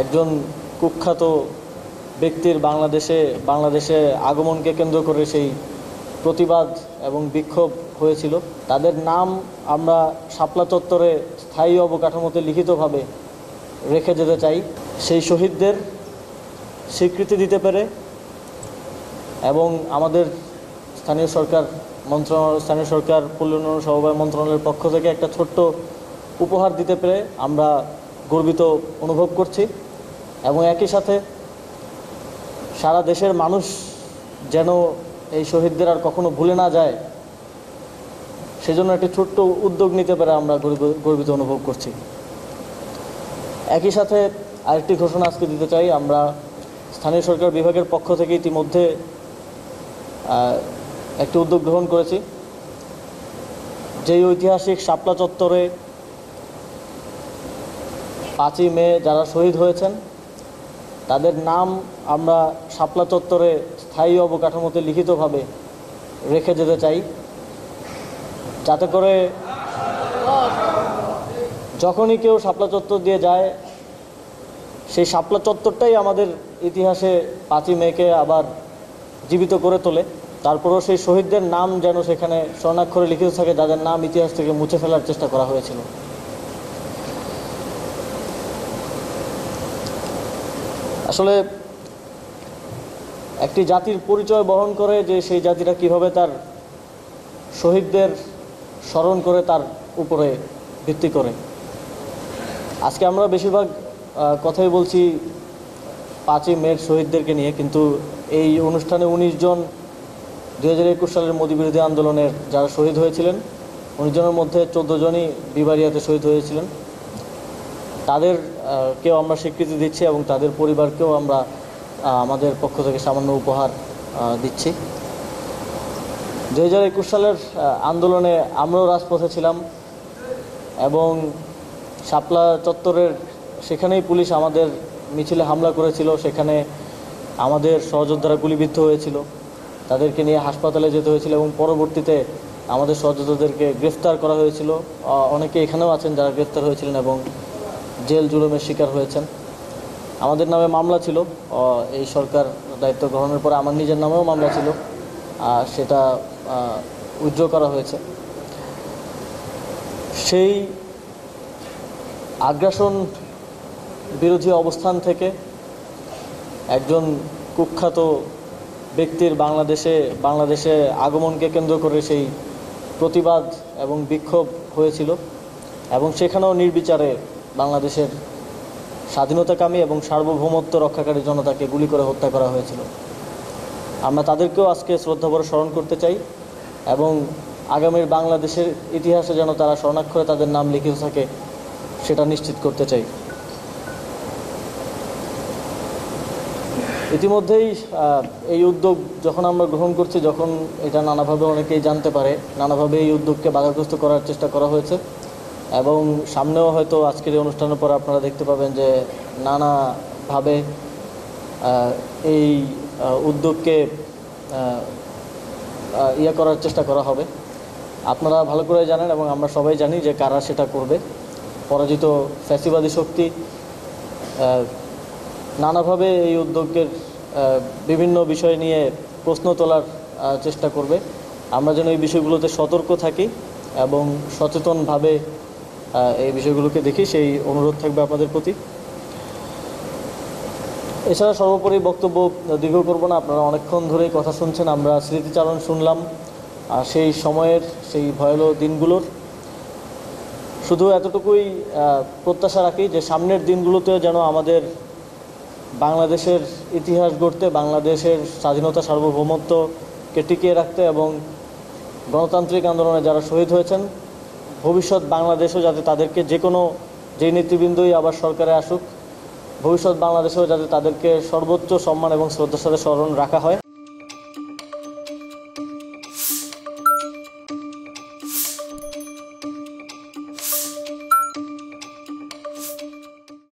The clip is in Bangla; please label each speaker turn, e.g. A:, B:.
A: একজন কুখ্যাত ব্যক্তির বাংলাদেশে আগমনকে কেন্দ্র করে সেই প্রতিবাদ এবং বিক্ষোভ হয়েছিল। তাদের নাম আমরা শাপলা চত্বরে স্থায়ী অবকাঠামোতে লিখিতভাবে রেখে যেতে চাই। সেই শহীদদের স্বীকৃতি দিতে পেরে এবং আমাদের স্থানীয় সরকার পল্লী উন্নয়ন সমবায় মন্ত্রণালয়ের পক্ষ থেকে একটা ছোট্ট উপহার দিতে পেরে আমরা গর্বিত অনুভব করছি এবং একই সাথে সারা দেশের মানুষ যেন এই শহীদদের আর কখনো ভুলে না যায় সেজন্য একটি ছোট্ট উদ্যোগ নিতে পেরে আমরা গর্বিত অনুভব করছি। একই সাথে আরেকটি ঘোষণা আজকে দিতে চাই, আমরা স্থানীয় সরকার বিভাগের পক্ষ থেকে ইতিমধ্যে একটি উদ্যোগ গ্রহণ করেছি। যেই ঐতিহাসিক শাপলা চত্বরে 5ই মে যারা শহীদ হয়েছেন তাদের নাম আমরা শাপলা চত্বরে স্থায়ী অবকাঠামোতে লিখিতভাবে রেখে যেতে চাই, যাতে করে যখনই কেউ শাপলা চত্বর দিয়ে যায় সেই শাপলা চত্বরটাই আমাদের ইতিহাসে 5ই মেকে আবার জীবিত করে তোলে। তারপরও সেই শহীদদের নাম যেন সেখানে স্বর্ণাক্ষরে লিখিত থাকে, যাদের নাম ইতিহাস থেকে মুছে ফেলার চেষ্টা করা হয়েছিল। আসলে একটি জাতির পরিচয় বহন করে যে সেই জাতিটা কিভাবে তার শহীদদের স্মরণ করে তার উপরে ভিত্তি করে। আজকে আমরা বেশিরভাগ কথাই বলছি 5ই মের শহীদদেরকে নিয়ে, কিন্তু এই অনুষ্ঠানে 19 জন 2021 সালের মোদি বিরোধী আন্দোলনের যারা শহীদ হয়েছিলেন 19 জনের মধ্যে 14 জনই বিবারিয়াতে শহীদ হয়েছিলেন। তাদেরকেও আমরা স্বীকৃতি দিচ্ছি এবং তাদের পরিবারকেও আমরা আমাদের পক্ষ থেকে সামান্য উপহার দিচ্ছি। 2021 সালের আন্দোলনে আমরাও রাজপথে ছিলাম এবং শাপলা চত্বরের সেখানেই পুলিশ আমাদের মিছিলে হামলা করেছিল, সেখানে আমাদের সহযোদ্ধারা গুলিবিদ্ধ হয়েছিল, তাদেরকে নিয়ে হাসপাতালে যেতে হয়েছিল এবং পরবর্তীতে আমাদের সহযোদ্ধাদেরকে গ্রেফতার করা হয়েছিল। অনেকে এখানেও আছেন যারা গ্রেফতার হয়েছিলেন এবং জেল জুলুমের শিকার হয়েছেন। আমাদের নামে মামলা ছিল, এই সরকার দায়িত্ব গ্রহণের পরে আমার নিজের নামেও মামলা ছিল, সেটা উইথড্র করা হয়েছে। সেই আগ্রাসন বিরোধী অবস্থান থেকে একজন কুখ্যাত ব্যক্তির বাংলাদেশে আগমনকে কেন্দ্র করে সেই প্রতিবাদ এবং বিক্ষোভ হয়েছিল এবং সেখানেও নির্বিচারে বাংলাদেশের স্বাধীনতাকামী এবং সার্বভৌমত্ব রক্ষাকারী জনতাকে গুলি করে হত্যা করা হয়েছিল। আমরা তাদেরকেও আজকে শ্রদ্ধাভরে স্মরণ করতে চাই এবং আগামীর বাংলাদেশের ইতিহাসে যেন তারা স্বর্ণাক্ষরে তাদের নাম লিখিত থাকে সেটা নিশ্চিত করতে চাই। ইতিমধ্যেই এই উদ্যোগ যখন আমরা গ্রহণ করছি, যখন এটা নানাভাবে অনেকেই জানতে পারে, নানাভাবে এই উদ্যোগকে বাধাগ্রস্ত করার চেষ্টা করা হয়েছে এবং সামনেও হয়তো আজকের এই অনুষ্ঠানের পর আপনারা দেখতে পাবেন যে নানাভাবে এই উদ্যোগকে করার চেষ্টা করা হবে। আপনারা ভালো করে জানেন এবং আমরা সবাই জানি যে কারা সেটা করবে। পরাজিত ফ্যাসিবাদী শক্তি নানাভাবে এই উদ্যোগের বিভিন্ন বিষয় নিয়ে প্রশ্ন তোলার চেষ্টা করবে। আমরা যেন এই বিষয়গুলোতে সতর্ক থাকি এবং সচেতনভাবে এই বিষয়গুলোকে দেখি, সেই অনুরোধ থাকবে আপনাদের প্রতি। এছাড়া সর্বোপরি বক্তব্য দীর্ঘ করব না, আপনারা অনেকক্ষণ ধরেই কথা শুনছেন, আমরা স্মৃতিচারণ শুনলাম সেই সময়ের সেই ভয়াবহ দিনগুলোর। শুধু এতটুকুই প্রত্যাশা রাখি যে সামনের দিনগুলোতেও যেন আমাদের বাংলাদেশের ইতিহাস গড়তে, বাংলাদেশের স্বাধীনতা সার্বভৌমত্বকে টিকিয়ে রাখতে এবং গণতান্ত্রিক আন্দোলনে যারা শহীদ হয়েছেন ভবিষ্যৎ বাংলাদেশও যাতে তাদেরকে যেই নেতৃবৃন্দই আবার সরকারে আসুক, ভবিষ্যৎ বাংলাদেশেও যাতে তাদেরকে সর্বোচ্চ সম্মান এবং শ্রদ্ধার সাথে স্মরণ রাখা হয়।